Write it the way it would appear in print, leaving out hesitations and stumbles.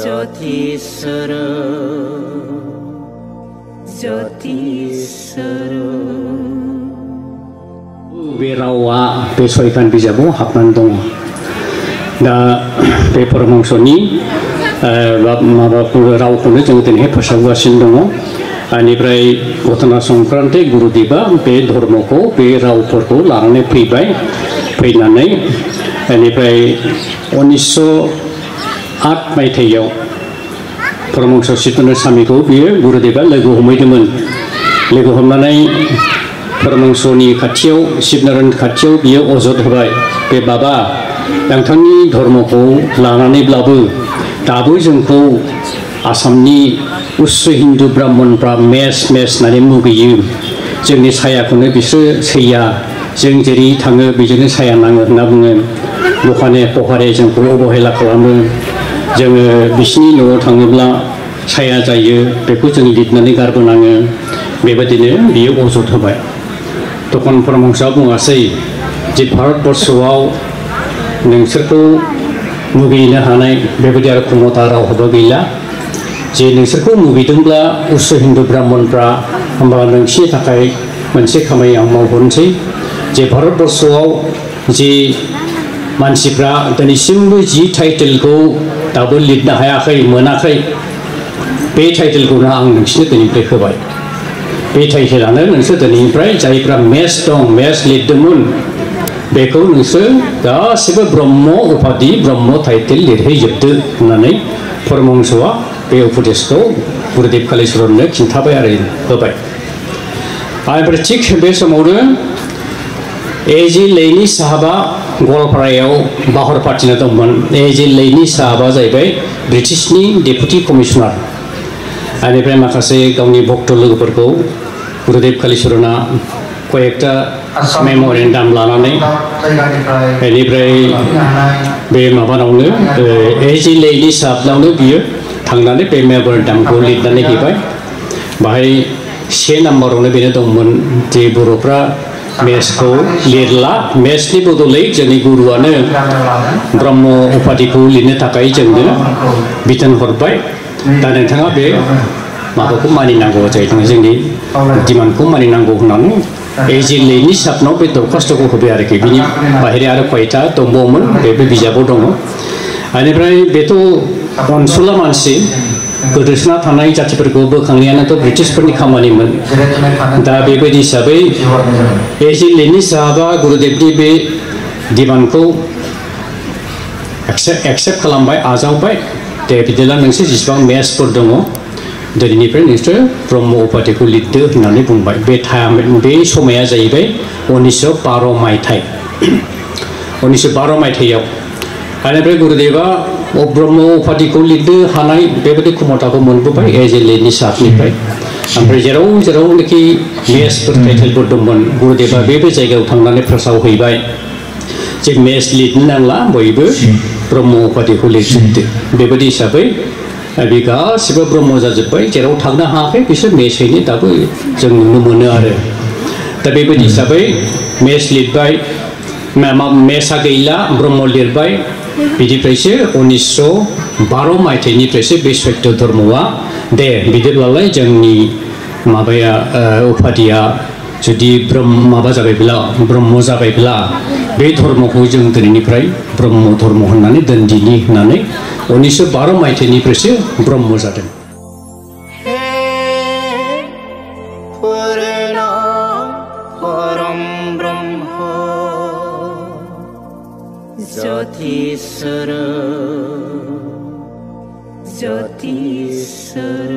ज्योतिस्वर ज्योतिस्वर बे रावा बे सयखान बिजाबाव हाबनानै दङ। दा बे परमहंसनि माबाखौ रावखौनो जों दिनै फोसावगासिनो दङ। बेनिफ्राय घटना संक्रान्ति गुरुदेवा बे धर्मखौ बे रावफोरखौ लानानै फैनानै बेनिफ्राय 1908 मायथाइयाव परमहंस चित्तन्य स्वामीखौ बियो गुरुदेवा लोगो हमहैदोंमोन। लोगो हमनानै परमहंसनि खाथियाव शिबनारायण खाथियाव बियो अजद होबाय, बे बाबा नोंथांनि धर्मखौ लानानैब्लाबो दाबो जोंखौ आसामनि उच्च हिन्दु ब्राह्मणफ्रा मेस होननानै मुगैयो। जोंनि सायाखौनो बिसोर सैया, जों जेरै थाङो बेजोंनो साया नाङो होनना बुङो। दखाने पहारे जोंखौ अबहेला खालामो। जोङो बिसिनि न'आव थाङोब्ला साया जायो, बेखौ जों लिरनानै गारबोनाङो। बेबायदिनो बियो अजद होबाय। तखन परमहंसआ बुङासै जे भारतबर्षआव नोंसोरखौ मुगैनो हानाय बेबायदि आरो क्षमता रावहाबो गैला। जे नोंसोरखौ मुगैदोंब्ला उच्च हिन्दु ब्राह्मणफ्रा होमबा नोंसिनि थाखाय मोनसे खामानि आं मावहरनोसै। जे भारतबर्षआव जे मानसिफ्रा दिनैसिमबो जि टाइटेलखौ दाबो लिरनो हायाखै, मोनाखै, बे टाइटेलखौनो आं नोंसिनो दिनैनिफ्राय होबाय। बे टाइटेलानो नोंसोर दिनैनिफ्राय जायफ्रा मेस दं, मेस लिरदोंमोन, बेखौ नोंसोर गासिबो ब्रह्म उपाधि ब्रह्म टाइटेल लिरहैजोबदो होननानै परमहंसआ बे उपदेशखौ गुरुदेव कालिचरणनो खिन्थाबाय आरो होबाय। ओमफ्राय थिग बे समावनो एजि लैनि साहाबा गवालपारायाव बाहर पार्टिना दंमोन। एजि लैनि साहाबा जाहैबाय ब्रिटिशनि डेपुटि कमिशनार। बेनिफ्राय माखासे गावनि भक्त लोगोफोरखौ गुरुदेव कालिचरणा कयेकटा मेम'रेन्डाम लानानै बेनिफ्राय बे माबानावनो एजि लैनि साहाबनावनो बियो थांनानै बे मेम'रेन्डामखौ लिरनानै हैबाय। बाहाय 1 नाम्बारावनो बेनो दंमोन जे बर'फ्रा मेसखौ लिरला, मेसनि बदलै जोंनि गुरुआनो ब्रह्म उपाधिखौ लिरनो थाखाय जोंनो बिथोन हरबाय। दा नोंथाङा बे माबाखौ मानिनांगौ जाहैदों, जोंनि डिमान्डखौ मानिनांगौ होननानै एजि लैनि साहाबनाव बे दरखास्त'खौ होबाय आरोखि। बिनि बाहेरा आरो कयथा दंबावोमोन, बे बिजाबाव दङ। बेनिफ्राय बेथ' अनसुला मानसि, गोदोसोना थानाय जातिफोरखौ बोखांनायानोथ' ब्रिटिशफोरनि खामानिमोन। दा बेबायदि हिसाबै एजि लैनि साहाबा गुरुदेबनि बे डिमान्डखौ एक्सेप्ट खालामबाय, आजावबाय। दे बिदिब्ला नोंसोर जेसेबां मेसफोर दङ दिनैनिफ्राय नोंसोर ब्रह्म उपाधिखौ लिरदो होननानै बुंबाय। बे समाया जाहैबाय 1912 मायथाइ। 1912 मायथाइयाव बेनिफ्राय गुरुदेबा ब्रह्म उपाधिखौ लिरनो हानाय बेबायदि क्षमताखौ मोनबोबाय एजि लैनि साहाबनिफ्राय। ओमफ्राय जेरावनोखि मेसफोर टाइटेलफोर दंमोन, गुरुदेबा बे जायगायाव थांनानै फोसावहैबाय जे मेस लिरनो नांला, बयबो ब्रह्म उपाधिखौ लिरजोबदो। बेबायदि हिसाबै बे गासिबो ब्रह्म जाजोब्बाय। जेराव थांनो हायाखै बिसोर मेसैनो दाबो जों नुनो मोनो आरो। दा बेबायदि हिसाबै मेस लिरबाय, मेसआ गैला, ब्रह्म लिरबाय। बिनिफ्रायसो 1912 मायथाइनिफ्रायसो बे सत्य धर्मआ दे बिदिब्लालाय जोंनि माबाया उपाधिया जुदि माबा जाबायब्ला, ब्रह्म जाबायब्ला बे धर्मखौ जों दिनैनिफ्राय ब्रह्म धर्म होननानै दोनदिनि होननानै 1912 मायथाइनिफ्रायसो ब्रह्म जादों। ज्योतिस्वर ज्योतिस्वर